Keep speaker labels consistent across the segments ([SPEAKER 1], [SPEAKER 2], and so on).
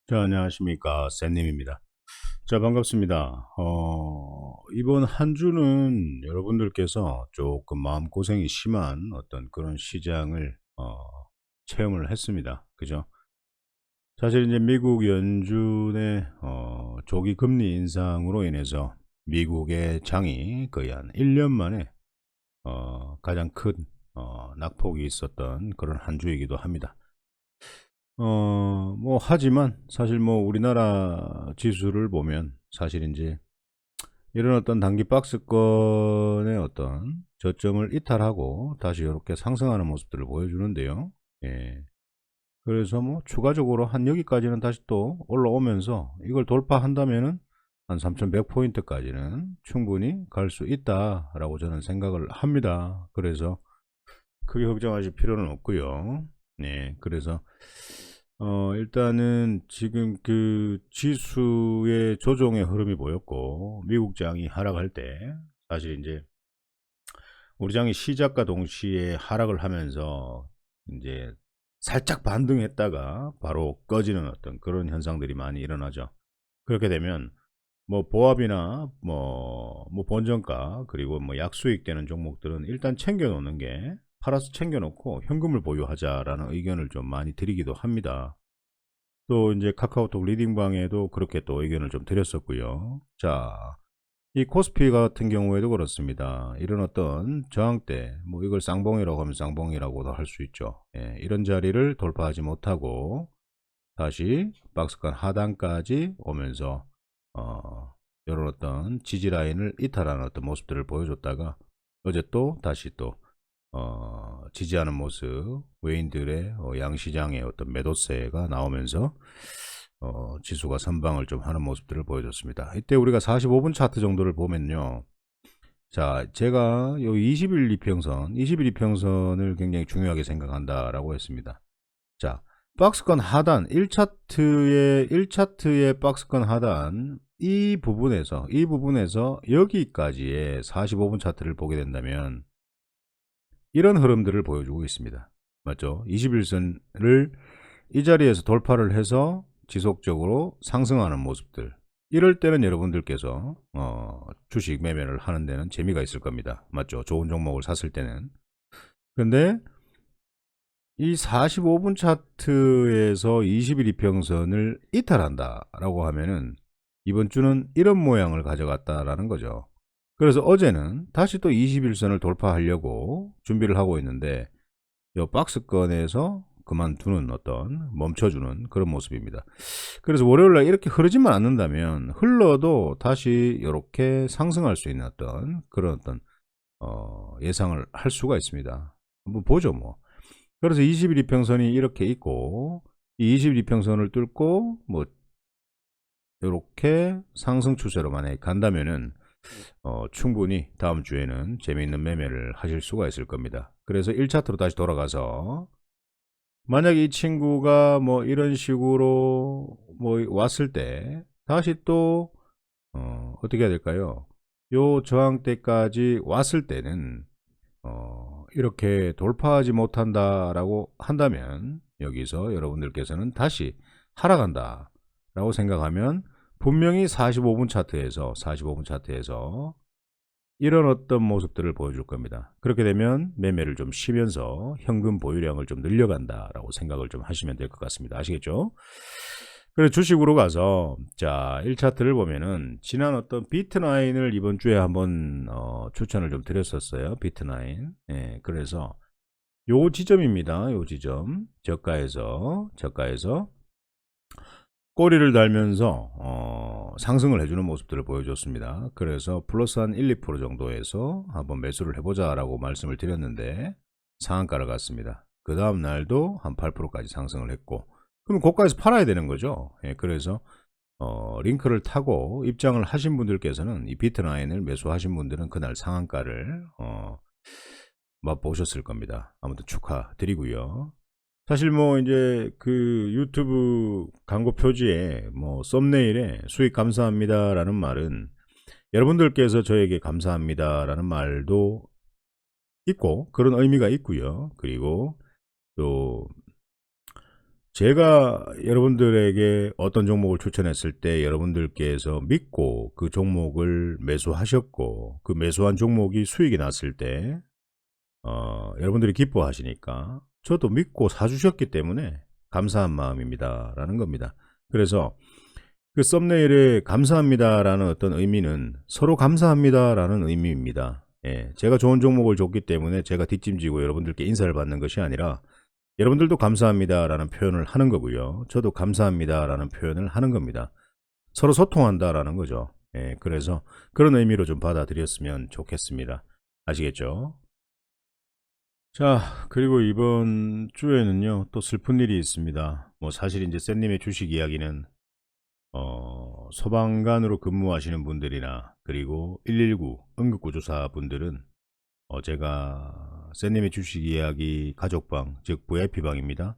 [SPEAKER 1] 자, 안녕하십니까. 샌님입니다. 자, 반갑습니다. 이번 한 주는 여러분들께서 조금 마음고생이 심한 어떤 그런 시장을, 체험을 했습니다. 그죠? 사실 이제 미국 연준의, 조기 금리 인상으로 인해서 미국의 장이 거의 한 1년 만에, 가장 큰, 낙폭이 있었던 그런 한 주이기도 합니다. 뭐, 하지만 사실 뭐 우리나라 지수를 보면 사실 이제 이런 어떤 단기 박스권의 어떤 저점을 이탈하고 다시 이렇게 상승하는 모습들을 보여주는데요. 예. 그래서 뭐 추가적으로 한 여기까지는 다시 또 올라오면서 이걸 돌파한다면은 한 3100포인트까지는 충분히 갈 수 있다라고 저는 생각을 합니다. 그래서 크게 걱정하실 필요는 없고요. 네, 그래서 일단은 지금 그 지수의 조정의 흐름이 보였고 미국 장이 하락할 때 사실 이제 우리 장이 시작과 동시에 하락을 하면서 이제 살짝 반등했다가 바로 꺼지는 어떤 그런 현상들이 많이 일어나죠. 그렇게 되면 뭐 보합이나 뭐 본전가 그리고 뭐 약수익 되는 종목들은 일단 챙겨 놓는 게 팔아서 챙겨 놓고 현금을 보유하자라는 의견을 좀 많이 드리기도 합니다. 또 이제 카카오톡 리딩방에도 그렇게 또 의견을 좀 드렸었고요. 자, 이 코스피 같은 경우에도 그렇습니다. 이런 어떤 저항대, 뭐 이걸 쌍봉이라고 하면 쌍봉이라고도 할 수 있죠. 예, 이런 자리를 돌파하지 못하고 다시 박스권 하단까지 오면서 이런 어떤 지지 라인을 이탈하는 어떤 모습들을 보여줬다가 어제 또 다시 또 지지하는 모습, 외인들의 양시장의 어떤 매도세가 나오면서 지수가 선방을 좀 하는 모습들을 보여줬습니다. 이때 우리가 45분 차트 정도를 보면요. 자, 제가 요 20일 이평선, 20일 이평선을 굉장히 중요하게 생각한다라고 했습니다. 자, 박스권 하단 1차트의 박스권 하단 이 부분에서 여기까지의 45분 차트를 보게 된다면 이런 흐름들을 보여주고 있습니다. 맞죠? 21선을 이 자리에서 돌파를 해서 지속적으로 상승하는 모습들. 이럴 때는 여러분들께서 주식 매매를 하는 데는 재미가 있을 겁니다. 맞죠? 좋은 종목을 샀을 때는. 근데 이 45분 차트에서 20일 이평선을 이탈한다라고 하면은 이번 주는 이런 모양을 가져갔다라는 거죠. 그래서 어제는 다시 또 21선을 돌파하려고 준비를 하고 있는데 이 박스권에서 그만두는 어떤 멈춰주는 그런 모습입니다. 그래서 월요일날 이렇게 흐르지만 않는다면 흘러도 다시 이렇게 상승할 수 있는 어떤 그런 어떤 예상을 할 수가 있습니다. 한번 보죠 뭐. 그래서 20일 이평선이 이렇게 있고 이 20일 이평선을 뚫고 뭐 이렇게 상승 추세로 만약에 간다면은 충분히 다음 주에는 재미있는 매매를 하실 수가 있을 겁니다. 그래서 1차트로 다시 돌아가서 만약에 이 친구가 뭐 이런 식으로 뭐 왔을 때 다시 또 어떻게 해야 될까요? 요 저항대까지 왔을 때는 이렇게 돌파하지 못한다라고 한다면 여기서 여러분들께서는 다시 하락한다 라고 생각하면 분명히 45분 차트에서 이런 어떤 모습들을 보여줄 겁니다. 그렇게 되면 매매를 좀 쉬면서 현금 보유량을 좀 늘려간다라고 생각을 좀 하시면 될 것 같습니다. 아시겠죠? 그래서 주식으로 가서 자 1차트를 보면은 지난 어떤 비트나인을 이번 주에 한번 추천을 좀 드렸었어요. 비트나인. 예, 그래서 요 지점입니다. 요 지점 저가에서 꼬리를 달면서 상승을 해주는 모습들을 보여줬습니다. 그래서 플러스 한 1, 2% 정도에서 한번 매수를 해보자라고 말씀을 드렸는데 상한가를 갔습니다. 그 다음 날도 한 8%까지 상승을 했고 그럼 고가에서 팔아야 되는 거죠. 예, 그래서 링크를 타고 입장을 하신 분들께서는 이 비트라인을 매수하신 분들은 그날 상한가를 맛보셨을 겁니다. 아무튼 축하드리고요. 사실 뭐 이제 그 유튜브 광고 표지에 뭐 썸네일에 수익 감사합니다라는 말은 여러분들께서 저에게 감사합니다라는 말도 있고 그런 의미가 있고요. 그리고 또 제가 여러분들에게 어떤 종목을 추천했을 때 여러분들께서 믿고 그 종목을 매수하셨고 그 매수한 종목이 수익이 났을 때 여러분들이 기뻐하시니까 저도 믿고 사주셨기 때문에 감사한 마음입니다 라는 겁니다. 그래서 그 썸네일에 감사합니다 라는 어떤 의미는 서로 감사합니다 라는 의미입니다. 예, 제가 좋은 종목을 줬기 때문에 제가 뒷짐지고 여러분들께 인사를 받는 것이 아니라 여러분들도 감사합니다 라는 표현을 하는 거고요. 저도 감사합니다 라는 표현을 하는 겁니다. 서로 소통한다 라는 거죠. 예, 그래서 그런 의미로 좀 받아들였으면 좋겠습니다. 아시겠죠? 자, 그리고 이번 주에는요, 또 슬픈 일이 있습니다. 뭐 사실 이제 쌤님의 주식 이야기는 소방관으로 근무하시는 분들이나 그리고 119 응급구조사 분들은 제가 쌤님의 주식 이야기 가족방, 즉 VIP방입니다.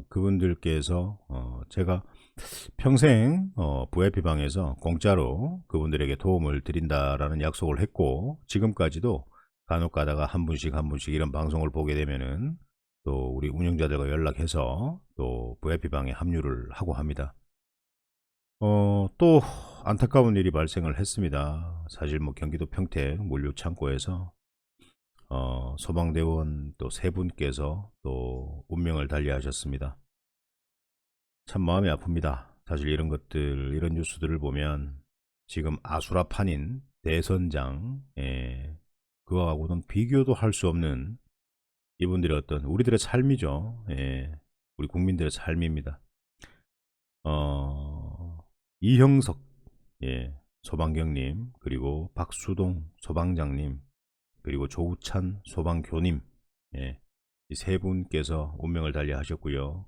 [SPEAKER 1] 그분들께서 제가 평생 VIP방에서 공짜로 그분들에게 도움을 드린다라는 약속을 했고 지금까지도 간혹 가다가 한 분씩 한 분씩 이런 방송을 보게 되면은 또 우리 운영자들과 연락해서 또 VIP방에 합류를 하고 합니다. 또 안타까운 일이 발생을 했습니다. 사실 뭐 경기도 평택 물류 창고에서 소방대원 또 세 분께서 또 운명을 달리하셨습니다. 참 마음이 아픕니다. 사실 이런 것들, 이런 뉴스들을 보면 지금 아수라판인 대선장, 그거하고는 비교도 할 수 없는 이분들의 어떤 우리들의 삶이죠. 우리 국민들의 삶입니다. 이형석 소방경님, 그리고 박수동 소방장님, 그리고 조우찬 소방교님, 이 세 분께서 운명을 달리하셨고요.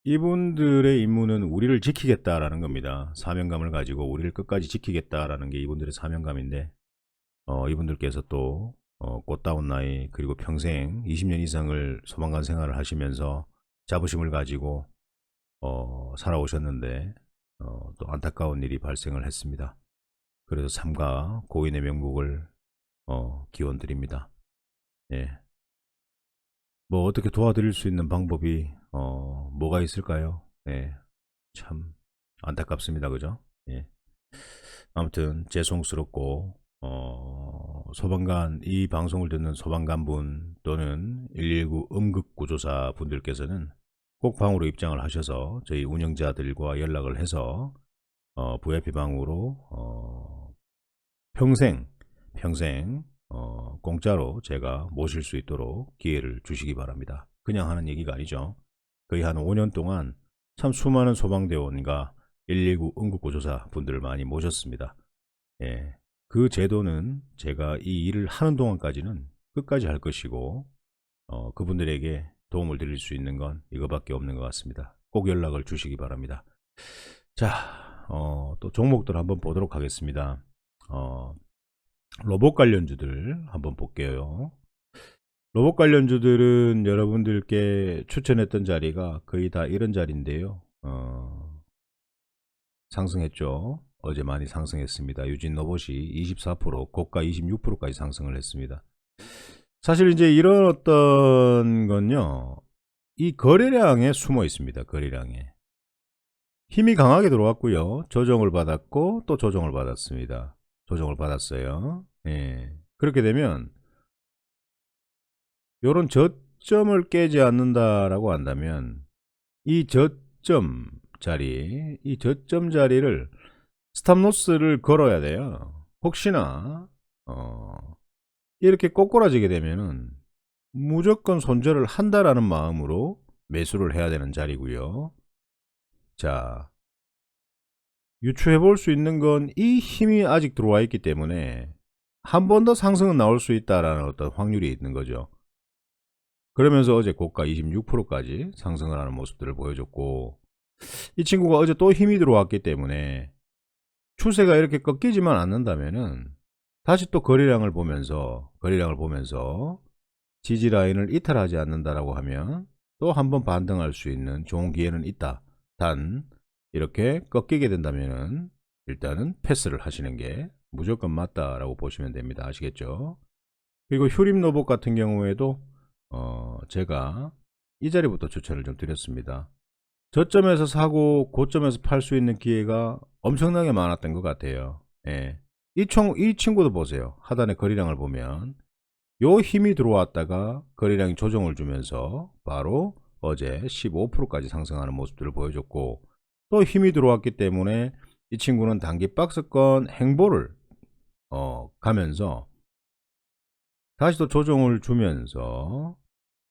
[SPEAKER 1] 이분들의 임무는 우리를 지키겠다라는 겁니다. 사명감을 가지고 우리를 끝까지 지키겠다라는 게 이분들의 사명감인데, 이분들께서 또 꽃다운 나이 그리고 평생 20년 이상을 소방관 생활을 하시면서 자부심을 가지고 살아오셨는데 또 안타까운 일이 발생을 했습니다. 그래서 삼가 고인의 명복을 기원드립니다. 예. 뭐 어떻게 도와드릴 수 있는 방법이 뭐가 있을까요? 예. 참 안타깝습니다. 그죠? 예. 아무튼 죄송스럽고 소방관 이 방송을 듣는 소방관분 또는 119 응급구조사 분들께서는 꼭 방으로 입장을 하셔서 저희 운영자들과 연락을 해서 VIP방으로 평생 공짜로 제가 모실 수 있도록 기회를 주시기 바랍니다. 그냥 하는 얘기가 아니죠. 거의 한 5년 동안 참 수많은 소방대원과 119 응급구조사 분들을 많이 모셨습니다. 예, 그 제도는 제가 이 일을 하는 동안까지는 끝까지 할 것이고 그분들에게 도움을 드릴 수 있는 건 이거밖에 없는 것 같습니다. 꼭 연락을 주시기 바랍니다. 자, 또 종목들 한번 보도록 하겠습니다. 로봇 관련주들 한번 볼게요. 로봇 관련주들은 여러분들께 추천했던 자리가 거의 다 이런 자리인데요. 상승했죠. 어제 많이 상승했습니다. 유진 로봇이 24%, 고가 26%까지 상승을 했습니다. 사실 이제 이런 어떤 건요, 이 거래량에 숨어 있습니다. 거래량에 힘이 강하게 들어왔고요, 조정을 받았고 또 조정을 받았습니다. 조정을 받았어요. 예. 그렇게 되면 이런 저점을 깨지 않는다라고 한다면 이 저점 자리, 이 저점 자리를 스탑로스를 걸어야 돼요. 혹시나 이렇게 꼬꾸라지게 되면은 무조건 손절을 한다라는 마음으로 매수를 해야 되는 자리고요. 자, 유추해 볼 수 있는 건 이 힘이 아직 들어와 있기 때문에 한 번 더 상승은 나올 수 있다라는 어떤 확률이 있는 거죠. 그러면서 어제 고가 26%까지 상승을 하는 모습들을 보여줬고, 이 친구가 어제 또 힘이 들어왔기 때문에 추세가 이렇게 꺾이지만 않는다면은 다시 또 거래량을 보면서 지지 라인을 이탈하지 않는다라고 하면 또 한 번 반등할 수 있는 좋은 기회는 있다. 단 이렇게 꺾이게 된다면은 일단은 패스를 하시는 게 무조건 맞다라고 보시면 됩니다. 아시겠죠? 그리고 휴림 로봇 같은 경우에도 제가 이 자리부터 추천을 좀 드렸습니다. 저점에서 사고 고점에서 팔 수 있는 기회가 엄청나게 많았던 것 같아요. 예. 이 친구도 보세요. 하단의 거래량을 보면 요 힘이 들어왔다가 거래량이 조정을 주면서 바로 어제 15%까지 상승하는 모습들을 보여줬고, 또 힘이 들어왔기 때문에 이 친구는 단기 박스권 행보를 가면서 다시 또 조정을 주면서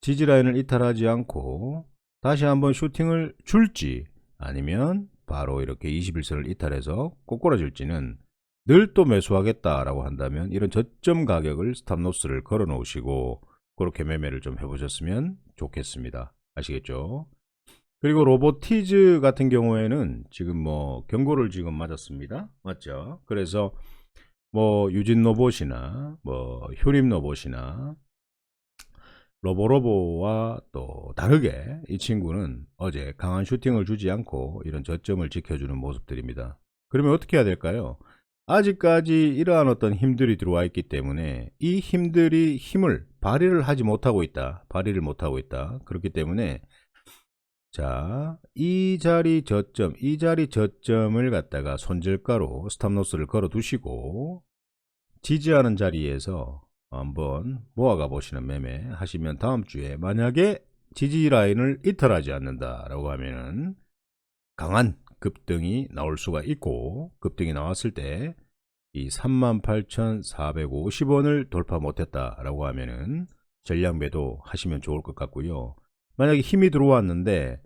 [SPEAKER 1] 지지라인을 이탈하지 않고 다시 한번 슈팅을 줄지, 아니면 바로 이렇게 21선을 이탈해서 꼬꾸라질지는 늘 또 매수하겠다라고 한다면 이런 저점 가격을 스탑로스를 걸어 놓으시고 그렇게 매매를 좀 해보셨으면 좋겠습니다. 아시겠죠? 그리고 로보티즈 같은 경우에는 지금 뭐 경고를 지금 맞았습니다. 맞죠? 그래서 뭐 유진 로봇이나 뭐 효림 로봇이나 로보로보와 또 다르게 이 친구는 어제 강한 슈팅을 주지 않고 이런 저점을 지켜주는 모습들입니다. 그러면 어떻게 해야 될까요? 아직까지 이러한 어떤 힘들이 들어와 있기 때문에 이 힘들이 힘을 발휘를 하지 못하고 있다. 발휘를 못하고 있다. 그렇기 때문에 자, 이 자리 저점을 갖다가 손절가로 스탑로스를 걸어 두시고 지지하는 자리에서 한번 모아가 보시는 매매 하시면 다음 주에 만약에 지지 라인을 이탈하지 않는다라고 하면은 강한 급등이 나올 수가 있고, 급등이 나왔을 때 이 38,450원을 돌파 못했다라고 하면은 전량 매도 하시면 좋을 것 같고요. 만약에 힘이 들어왔는데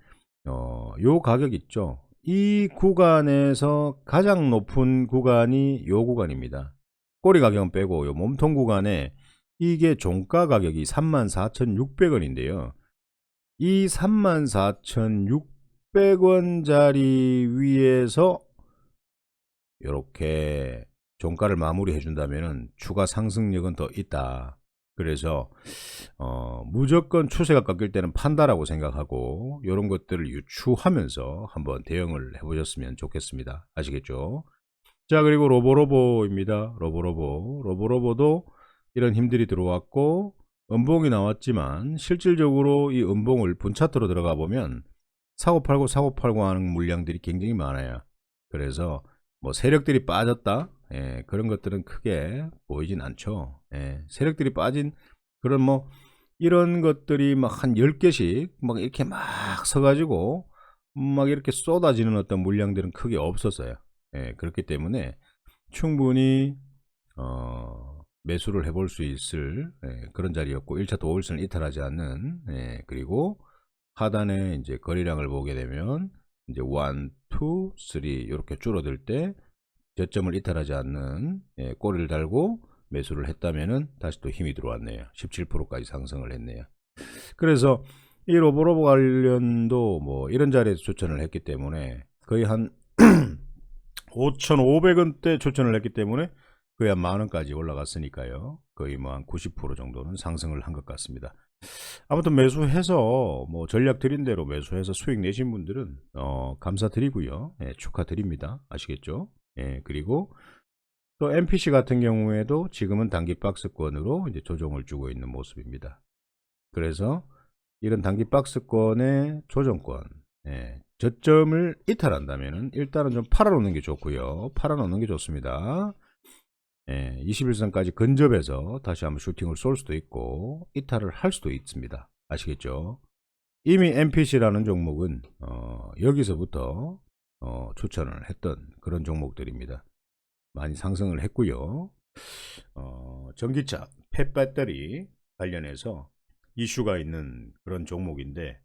[SPEAKER 1] 요 가격 있죠. 이 구간에서 가장 높은 구간이 요 구간입니다. 꼬리 가격은 빼고 요 몸통 구간에 이게 종가 가격이 34,600원인데요. 이 34,600원짜리 위에서 이렇게 종가를 마무리해 준다면 추가 상승력은 더 있다. 그래서 무조건 추세가 꺾일 때는 판다라고 생각하고 이런 것들을 유추하면서 한번 대응을 해보셨으면 좋겠습니다. 아시겠죠? 자, 그리고 로보로보입니다. 로보로보도 이런 힘들이 들어왔고 음봉이 나왔지만 실질적으로 이 음봉을 분차트로 들어가 보면 사고 팔고 하는 물량들이 굉장히 많아요. 그래서 뭐 세력들이 빠졌다, 예, 그런 것들은 크게 보이진 않죠. 예, 세력들이 빠진 그런 뭐 이런 것들이 막 한 10개씩 막 이렇게 막 서가지고 막 이렇게 쏟아지는 어떤 물량들은 크게 없었어요. 예, 그렇기 때문에 충분히 매수를 해볼 수 있을 그런 자리였고 1차 도일선을 이탈하지 않는, 그리고 하단에 이제 거래량을 보게 되면 이제 1, 2, 3 이렇게 줄어들 때 저점을 이탈하지 않는 꼬리를 달고 매수를 했다면은 다시 또 힘이 들어왔네요. 17%까지 상승을 했네요. 그래서 이 로보로보 관련도 뭐 이런 자리에서 추천을 했기 때문에 거의 한 5,500원대 추천을 했기 때문에 거의 한 만원까지 올라갔으니까요. 거의 뭐 한 90% 정도는 상승을 한 것 같습니다. 아무튼 매수해서 뭐 전략 드린 대로 매수해서 수익 내신 분들은 감사드리고요. 예, 축하드립니다. 아시겠죠? 예, 그리고 또 MPC 같은 경우에도 지금은 단기 박스권으로 이제 조정을 주고 있는 모습입니다. 그래서 이런 단기 박스권의 조정권, 저점을 이탈한다면 일단은 좀 팔아놓는 게 좋고요. 팔아놓는 게 좋습니다. 21선까지 근접해서 다시 한번 슈팅을 쏠 수도 있고 이탈을 할 수도 있습니다. 아시겠죠? 이미 MPC라는 종목은 여기서부터 추천을 했던 그런 종목들입니다. 많이 상승을 했고요. 전기차 펫배터리 관련해서 이슈가 있는 그런 종목인데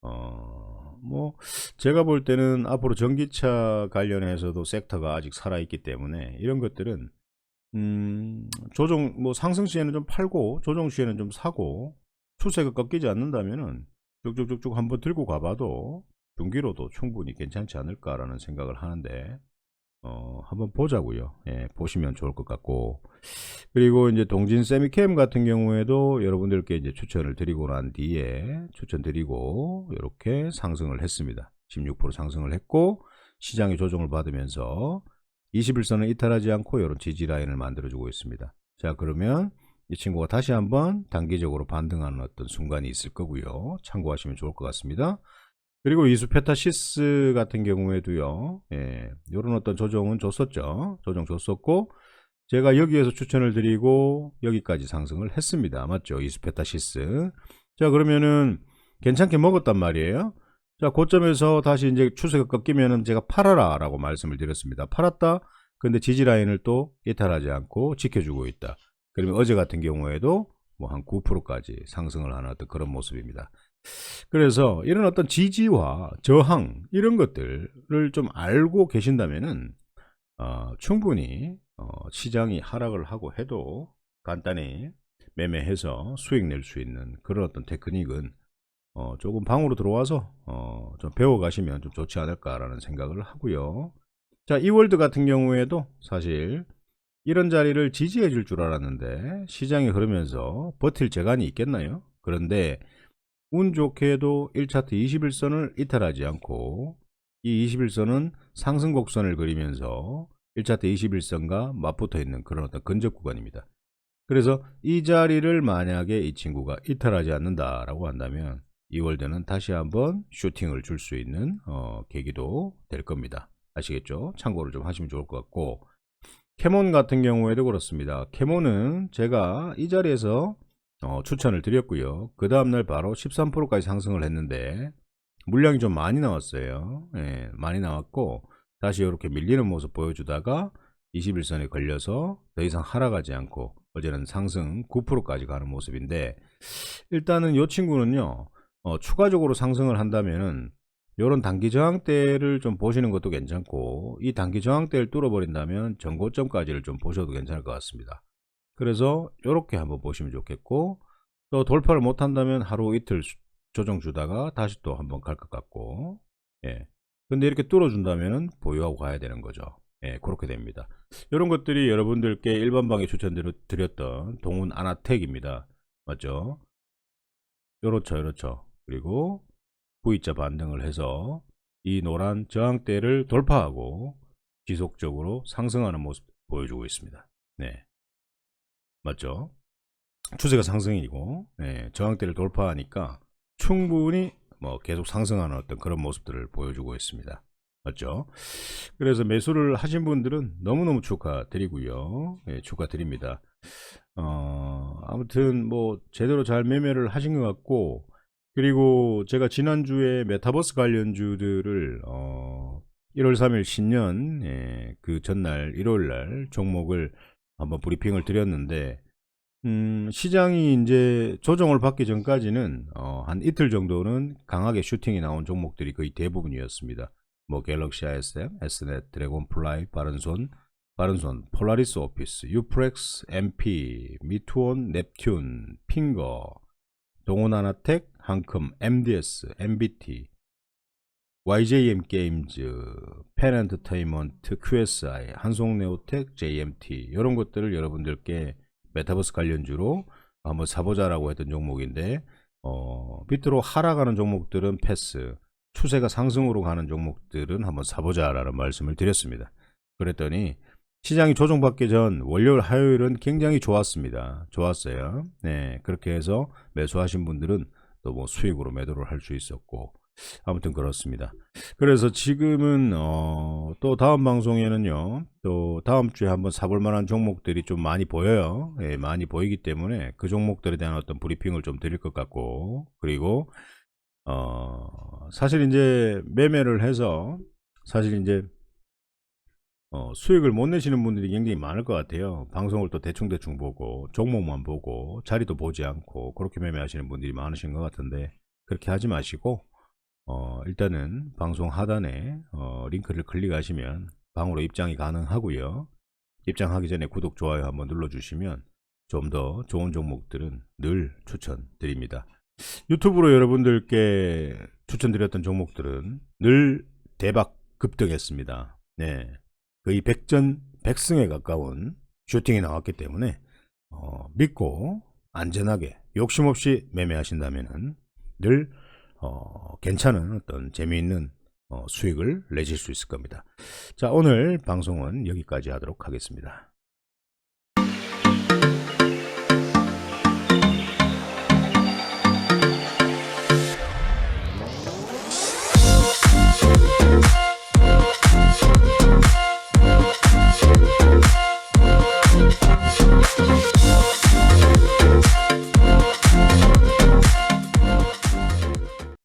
[SPEAKER 1] 뭐 제가 볼 때는 앞으로 전기차 관련해서도 섹터가 아직 살아있기 때문에 이런 것들은 조정 뭐 상승 시에는 좀 팔고 조정 시에는 좀 사고 추세가 꺾이지 않는다면은 쭉쭉쭉쭉 한번 들고 가봐도 중기로도 충분히 괜찮지 않을까라는 생각을 하는데 한번 보자고요. 예, 보시면 좋을 것 같고, 그리고 이제 동진 세미캠 같은 경우에도 여러분들께 이제 추천을 드리고 난 뒤에 추천드리고 이렇게 상승을 했습니다. 16% 상승을 했고 시장의 조정을 받으면서 21선을 이탈하지 않고 이런 지지 라인을 만들어주고 있습니다. 자, 그러면 이 친구가 다시 한번 단기적으로 반등하는 어떤 순간이 있을 거고요. 참고하시면 좋을 것 같습니다. 그리고 이수페타시스 같은 경우에도요. 예, 이런 어떤 조정은 줬었죠. 조정 줬었고 제가 여기에서 추천을 드리고 여기까지 상승을 했습니다. 맞죠? 이수페타시스. 자, 그러면은 괜찮게 먹었단 말이에요. 자, 고점에서 다시 이제 추세가 꺾이면은 제가 팔아라 라고 말씀을 드렸습니다. 팔았다. 근데 지지 라인을 또 이탈하지 않고 지켜주고 있다. 그러면 어제 같은 경우에도 뭐 한 9%까지 상승을 하는 어떤 그런 모습입니다. 그래서 이런 어떤 지지와 저항 이런 것들을 좀 알고 계신다면은 충분히 시장이 하락을 하고 해도 간단히 매매해서 수익 낼 수 있는 그런 어떤 테크닉은 조금 방으로 들어와서 좀 배워가시면 좀 좋지 않을까라는 생각을 하고요. 자, 이월드 같은 경우에도 사실 이런 자리를 지지해 줄 줄 알았는데 시장이 흐르면서 버틸 재간이 있겠나요? 그런데 운 좋게도 1차트 21선을 이탈하지 않고 이 21선은 상승 곡선을 그리면서 1차트 21선과 맞붙어 있는 그런 어떤 근접 구간입니다. 그래서 이 자리를 만약에 이 친구가 이탈하지 않는다라고 한다면 이월드는 다시 한번 슈팅을 줄 수 있는 계기도 될 겁니다. 아시겠죠? 참고를 좀 하시면 좋을 것 같고 캐몬 같은 경우에도 그렇습니다. 캐몬은 제가 이 자리에서 추천을 드렸고요. 그 다음날 바로 13%까지 상승을 했는데 물량이 좀 많이 나왔어요. 예, 많이 나왔고 다시 이렇게 밀리는 모습 보여주다가 21선에 걸려서 더 이상 하락하지 않고 어제는 상승 9%까지 가는 모습인데 일단은 이 친구는요 추가적으로 상승을 한다면은 이런 단기 저항대를 좀 보시는 것도 괜찮고 이 단기 저항대를 뚫어버린다면 전고점까지를 좀 보셔도 괜찮을 것 같습니다. 그래서 이렇게 한번 보시면 좋겠고 또 돌파를 못한다면 하루 이틀 조정 주다가 다시 또 한번 갈 것 같고 예. 근데 이렇게 뚫어준다면 보유하고 가야 되는 거죠. 예, 그렇게 됩니다. 이런 것들이 여러분들께 일반방에 추천드렸던 동훈 아나텍입니다. 맞죠? 요렇죠. 그리고 V자 반등을 해서 이 노란 저항대를 돌파하고 지속적으로 상승하는 모습 보여주고 있습니다. 네, 맞죠? 추세가 상승이고 저항대를 돌파하니까 충분히 뭐 계속 상승하는 어떤 그런 모습들을 보여주고 있습니다. 맞죠? 그래서 매수를 하신 분들은 너무너무 축하드리고요. 네, 축하드립니다. 아무튼 뭐 제대로 잘 매매를 하신 것 같고 그리고 제가 지난주에 메타버스 관련주들을 1월 3일 신년 그 전날 일요일날 종목을 한번 브리핑을 드렸는데 시장이 이제 조정을 받기 전까지는 한 이틀 정도는 강하게 슈팅이 나온 종목들이 거의 대부분이었습니다. 뭐 갤럭시 ISM, S넷, 드래곤플라이, 빠른손, 폴라리스 오피스, 유프렉스, MP, 미투온, 넵튠, 핑거, 동원하나텍, 한컴, MDS, MBT, YJM 게임즈, 펜엔터테인먼트, QSI, 한송네오텍, JMT 이런 것들을 여러분들께 메타버스 관련주로 한번 사보자라고 했던 종목인데 밑으로 하락하는 종목들은 패스, 추세가 상승으로 가는 종목들은 한번 사보자라는 말씀을 드렸습니다. 그랬더니 시장이 조정받기 전 월요일 화요일은 굉장히 좋았습니다. 좋았어요. 네, 그렇게 해서 매수하신 분들은 또 뭐 수익으로 매도를 할 수 있었고 아무튼 그렇습니다. 그래서 지금은 또 다음 방송에는요 또 다음 주에 한번 사볼 만한 종목들이 좀 많이 보여요. 예, 많이 보이기 때문에 그 종목들에 대한 어떤 브리핑을 좀 드릴 것 같고 그리고 사실 이제 매매를 해서 사실 이제 수익을 못 내시는 분들이 굉장히 많을 것 같아요. 방송을 또 대충 보고 종목만 보고 자리도 보지 않고 그렇게 매매하시는 분들이 많으신 것 같은데 그렇게 하지 마시고 일단은 방송 하단에 링크를 클릭하시면 방으로 입장이 가능하고요. 입장하기 전에 구독, 좋아요 한번 눌러주시면 좀 더 좋은 종목들은 늘 추천드립니다. 유튜브로 여러분들께 추천드렸던 종목들은 늘 대박 급등했습니다. 네, 거의 100전 100승에 가까운 슈팅이 나왔기 때문에 믿고 안전하게 욕심 없이 매매하신다면 늘 괜찮은 어떤 재미있는 수익을 내실 수 있을 겁니다. 자, 오늘 방송은 여기까지 하도록 하겠습니다.